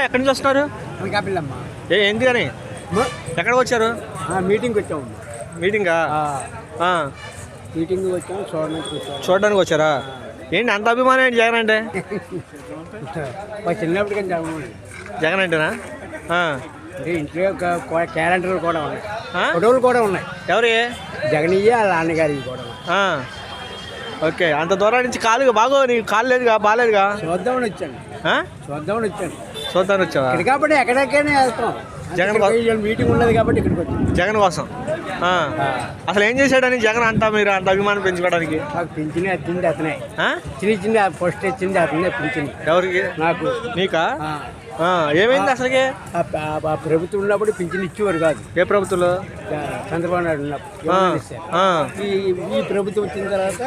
ఎక్కడి నుంచి వస్తున్నారు? ఏంటి అని ఎక్కడికి వచ్చారు? మీటింగ్ వచ్చాము. మీటింగా? మీటింగ్ వచ్చాము, చూడడానికి వచ్చారా? ఏంటి అంత అభిమానం ఏంటి జగన్ అంటే? చిన్నప్పటికీ జగన్ అంటేనా? ఇంట్లో క్యాలెండర్లు కూడా ఉన్నాయి, ఫోటోలు కూడా ఉన్నాయి. ఎవరి? జగనయ్య వాళ్ళ నాన్నగారి కూడా. ఓకే, అంత దూరం నుంచి కాలు బాగో నీకు కాలు లేదుగా, బాగాలేదుగా? చూద్దామని వచ్చాను. చూద్దామని వచ్చావా? ఇక్కడ కాబట్టి ఎక్కడికైనా వెళ్తాం. జగన్ మీటింగ్ ఉన్నది కాబట్టి ఇక్కడికి వచ్చాం. జగన్ కోసం. అసలు ఏం చేశాడని జగన్ అంతా మీరు అంత అభిమానం పెంచుకోవడానికి? నాకు పింఛన్ వచ్చింది అతనే. చిన్న ఫస్ట్ వచ్చింది అతనే పింఛన్. ఎవరికి? నాకు. నీకా? ఏమైంది అసలుకి? ప్రభుత్వం ఉన్నప్పుడు పింఛన్ ఇచ్చేవారు కాదు. ఏ ప్రభుత్వంలో? చంద్రబాబు నాయుడు ఉన్నప్పుడు. ఈ ప్రభుత్వం వచ్చిన తర్వాత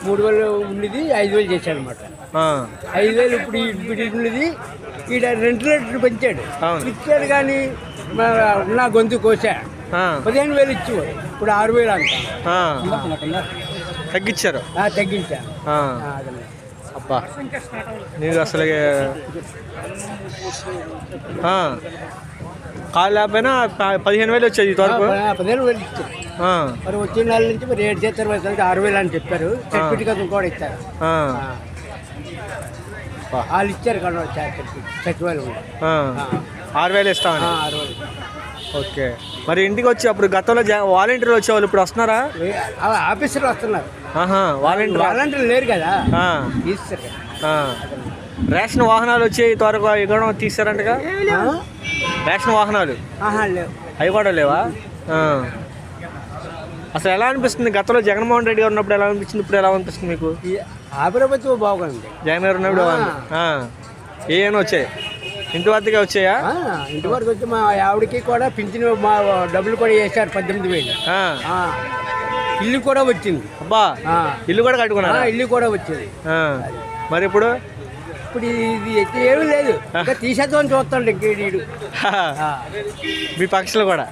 3000 ఉండేది 5000 చేశాడు అనమాట. 5000 ఇప్పుడు ఉన్నది ఈడ 2 లీటర్లు పెంచాడు. ఇచ్చాడు కానీ నా గొంతు కోసా 15000 ఇచ్చేవాడు. ఇప్పుడు 6000 అంట తగ్గించారు. తగ్గించాను. అబ్బా నీకు అసలు కాలు లేకపోయినా 15000 వచ్చాయి వరకు. 15000 ఇచ్చారు. మరి వచ్చిన నెల నుంచి మరి 7 చేస్తారు, 6000 అని చెప్పారు. సర్టిఫికెట్ కూడా ఇచ్చారు. వాళ్ళు ఇచ్చారు కదా సచివాలయం 6000 ఇస్తామని. 6000. ఓకే, మరి ఇంటికి వచ్చి అప్పుడు గతంలో వాలంటీర్లు వచ్చేవాళ్ళు, ఇప్పుడు వస్తున్నారా? ఆఫీసర్లు వస్తున్నారు. వాలంటీర్లు లేరు కదా, తీస్తారు కదా. రేషన్ వాహనాలు వచ్చి త్వరగా ఇవ్వడం తీసారంటగా? రేషన్ వాహనాలు లేవు. అవి కూడా లేవా? అసలు ఎలా అనిపిస్తుంది? గతంలో జగన్మోహన్ రెడ్డి గారు ఉన్నప్పుడు ఎలా అనిపించింది, ఇప్పుడు ఎలా అనిపిస్తుంది మీకు? ఆ ప్రభుత్వం బాగుంది. జగన్ గారు ఉన్నప్పుడు ఏమైనా వచ్చాయి? ఇంటి వద్దకే వచ్చాయా? ఇంటి వరకు వచ్చి మా ఆవిడకి కూడా పింఛన్ మా డబ్బులు కూడా వేశారు 18,000. ఇల్లు కూడా వచ్చింది. అబ్బా, ఇల్లు కూడా కట్టుకున్నారా? ఇల్లు కూడా వచ్చింది. మరి ఇప్పుడు ఇది ఏమీ లేదు, ఇంకా తీసేద్దామని చూస్తాడు ఇంకేడు మీ పక్షులు కూడా.